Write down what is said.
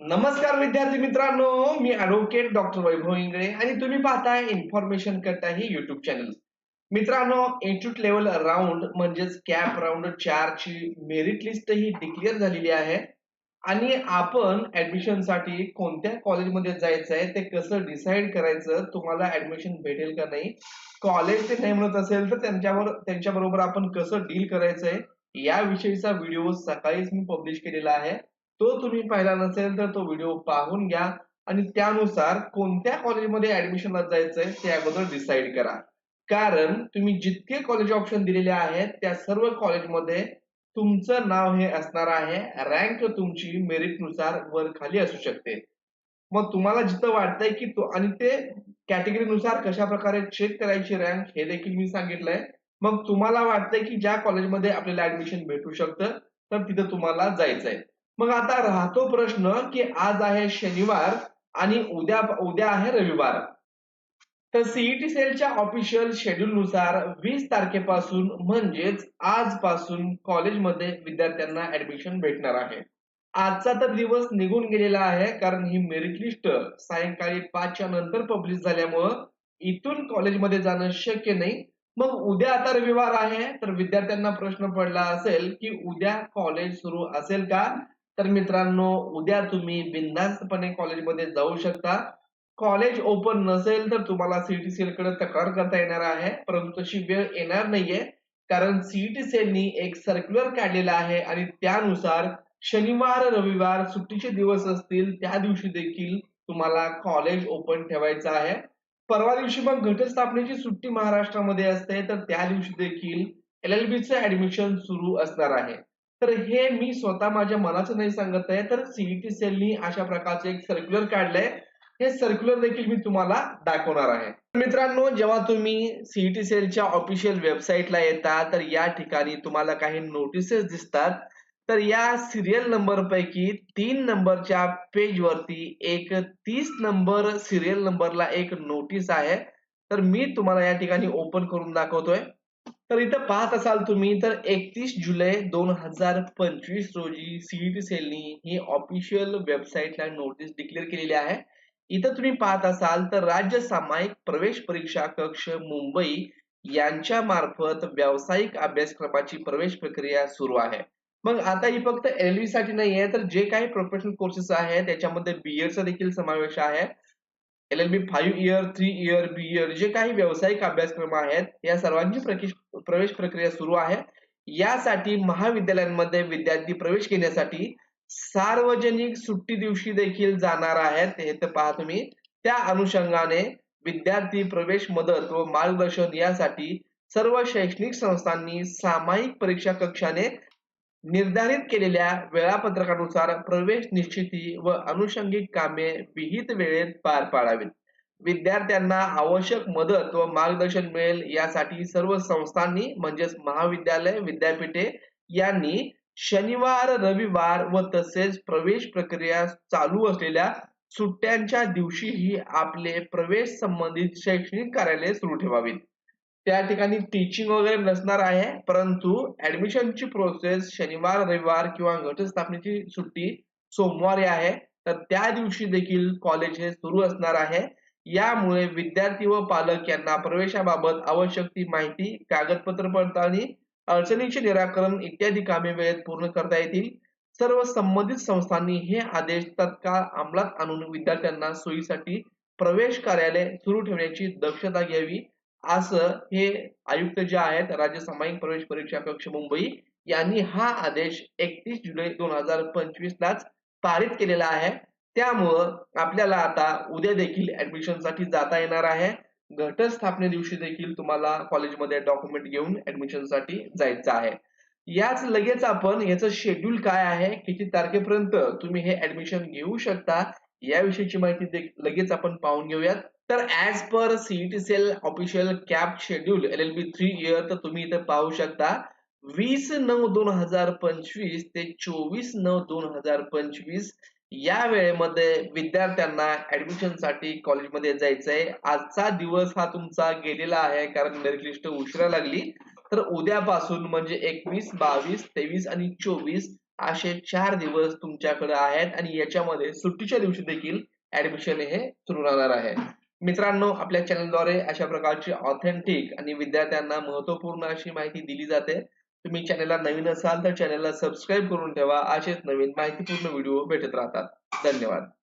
नमस्कार विद्यार्थी मित्रांनो, मी ॲडव्होकेट डॉक्टर वैभव इंगळे आणि तुम्ही पाहताय इन्फॉर्मेशन कट्टा ही युट्यूब चॅनल. मित्रांनो, इन्स्टिट्यूट लेवल राऊंड म्हणजेच कॅप राऊंड 4 ची मेरिट लिस्ट ही डिक्लेअर झालेली आहे आणि आपण ऍडमिशनसाठी कोणत्या कॉलेजमध्ये जायचंय ते कसं डिसाईड करायचं, तुम्हाला ऍडमिशन भेटेल का नाही, कॉलेज ते नाही म्हणत असेल तर त्यांच्याबरोबर आपण कसं डील करायचंय याविषयीचा व्हिडिओ सकाळीच मी पब्लिश केलेला आहे. तो तुम्ही पाहिला नसेल तर तो व्हिडिओ पाहून घ्या आणि त्यानुसार कोणत्या कॉलेजमध्ये ऍडमिशनला जायचंय ते अगोदर डिसाईड करा. कारण तुम्ही जितके कॉलेज ऑप्शन दिलेले आहेत त्या सर्व कॉलेजमध्ये तुमचं नाव हे असणार आहे. रँक तुमची मेरिट नुसार वर खाली असू शकते. मग तुम्हाला जिथं वाटतंय की तो आणि ते कॅटेगरीनुसार कशा प्रकारे चेक करायची रँक हे देखील मी सांगितलंय. मग तुम्हाला वाटतंय की ज्या कॉलेजमध्ये आपल्याला ऍडमिशन भेटू शकतं तर तिथं तुम्हाला जायचंय. मग आता राहतो प्रश्न की आज आहे शनिवार आणि उद्या उद्या आहे रविवार. तर सीईटी सेलच्या ऑफिशियल शेड्यूल नुसार 20 तारखेपासून म्हणजेच आजपासून कॉलेजमध्ये विद्यार्थ्यांना ऍडमिशन भेटणार आहे. आजचा तर दिवस निघून गेलेला आहे कारण ही मेरिट लिस्ट सायंकाळी 5च्या नंतर पब्लिश झाल्यामुळं इथून कॉलेजमध्ये जाणं शक्य नाही. मग उद्या आता रविवार आहे तर विद्यार्थ्यांना प्रश्न पडला असेल की उद्या कॉलेज सुरू असेल का? तर मित्रांनो, उद्या तुम्ही बिनधास्तपणे कॉलेजमध्ये जाऊ शकता. कॉलेज ओपन नसेल तर तुम्हाला सीईटी सेल कडे तक्रार करता येणार आहे, परंतु तशी वेळ येणार नाहीये कारण सीईटी सेलनी एक सर्क्युलर काढलेला आहे आणि त्यानुसार शनिवार रविवार सुट्टीचे दिवस असतील त्या दिवशी देखील तुम्हाला कॉलेज ओपन ठेवायचं आहे. परवा दिवशी मग घटस्थापनेची सुट्टी महाराष्ट्रामध्ये असते तर त्या दिवशी देखील LLB चं ऍडमिशन सुरू असणार आहे. तर हे मी स्वतः माझ्या मनाचं नाही सांगत आहे, तर सीईटी सेलनी अशा प्रकारचे एक सर्क्युलर काढलंय. हे सर्क्युलर देखील मी तुम्हाला दाखवणार आहे. मित्रांनो, जेव्हा तुम्ही सीईटी सेलच्या ऑफिशियल वेबसाईटला येता तर या ठिकाणी तुम्हाला काही नोटिसेस दिसतात. तर या सिरियल नंबर पैकी 3 नंबरच्या पेज वरती एक 30 नंबर सिरियल नंबरला एक नोटीस आहे. तर मी तुम्हाला या ठिकाणी ओपन करून दाखवतोय. तर इथं पाहत असाल तुम्ही तर 31 जुलै 2025 रोजी सीईटी सेलनी ही ऑफिशियल वेबसाईटला नोटीस डिक्लेअर केलेली आहे. इथं तुम्ही पाहत असाल तर राज्य सामायिक प्रवेश परीक्षा कक्ष मुंबई यांच्या मार्फत व्यावसायिक अभ्यासक्रमाची प्रवेश प्रक्रिया सुरू आहे. मग आता ही फक्त LLB साठी नाहीये, तर जे काही प्रोफेशनल कोर्सेस आहेत त्याच्यामध्ये BEd चा देखील समावेश आहे. LLB 5 इयर, 3 इयर, BEd जे काही व्यावसायिक अभ्यासक्रम आहेत या सर्वांची प्रवेश प्रक्रिया सुरू आहे. यासाठी महाविद्यालयांमध्ये विद्यार्थी प्रवेश घेण्यासाठी सार्वजनिक सुट्टी दिवशी देखील जाणार आहेत. हे तर पहा तुम्ही. त्या अनुषंगाने विद्यार्थी प्रवेश मदत व मार्गदर्शन यासाठी सर्व शैक्षणिक संस्थांनी सामायिक परीक्षा कक्षाने निर्धारित केलेल्या वेळापत्रकानुसार प्रवेश निश्चिती व अनुषंगिक कामे विहित वेळेत पार पाडावीत. विद्यार्थ्यांना आवश्यक मदत व मार्गदर्शन मिळेल यासाठी सर्व संस्थांनी म्हणजेच महाविद्यालय, विद्यापीठे यांनी शनिवार, रविवार व तसेच प्रवेश प्रक्रिया चालू असलेल्या सुट्ट्यांच्या दिवशीही आपले प्रवेश संबंधित शैक्षणिक कार्यालय सुरू ठेवावीत. त्या ठिकाणी टीचिंग वगैरे नसणार आहे, परंतु ऍडमिशनची प्रोसेस शनिवार, रविवार किंवा घटस्थापनेची सुट्टी सोमवारी आहे. तर त्या दिवशी देखील कॉलेज हे सुरू असणार आहे. यामुळे विद्यार्थी व पालक यांना प्रवेशाबाबत आवश्यक ती माहिती, कागदपत्र पडताळणी, अडचणींचे निराकरण इत्यादी कामे वेळेत पूर्ण करता येतील. सर्व संबंधित संस्थांनी हे आदेश तत्काळ अंमलात आणून विद्यार्थ्यांना सोयीसाठी प्रवेश कार्यालय सुरू ठेवण्याची दक्षता घ्यावी, असं हे आयुक्त जे आहेत राज्य सामायिक प्रवेश परीक्षा कक्ष मुंबई यांनी हा आदेश 31 जुलै 2025 लाच पारित केलेला आहे. त्यामुळं आपल्याला आता उद्या देखील ऍडमिशन साठी जाता येणार आहे. घटस्थापने दिवशी देखील तुम्हाला कॉलेजमध्ये डॉक्युमेंट घेऊन ऍडमिशन साठी जायचं आहे. याच लगेच आपण याचं शेड्यूल काय आहे, किती तारखेपर्यंत तुम्ही हे ऍडमिशन घेऊ शकता याविषयीची माहिती लगेच आपण पाहून घेऊयात. तर as per CET cell official CAP schedule LLB 3 year तर तुम्ही इथे पाहू शकता 20/9/2025 ते 24/9/2025 या वेळेमध्ये विद्यार्थ्यांना ऍडमिशन साठी कॉलेजमध्ये जायचंय. आजचा दिवस हा तुमचा गेलेला आहे कारण मेरिट लिस्ट उशिरा लागली. तर उद्यापासून म्हणजे 21, 22, 23 आणि 24 असे 4 दिवस तुमच्याकडे आहेत आणि याच्यामध्ये सुट्टीच्या दिवशी देखील ऍडमिशन हे सुरू राहणार आहे. मित्रांनो, आपल्या चॅनलद्वारे अशा प्रकारची ऑथेंटिक आणि विद्यार्थ्यांना महत्त्वपूर्ण अशी माहिती दिली जाते. तुम्ही चॅनलला नवीन असाल तर चॅनलला सबस्क्राईब करून ठेवा. असेच नवीन माहितीपूर्ण व्हिडिओ भेटत राहतात. धन्यवाद.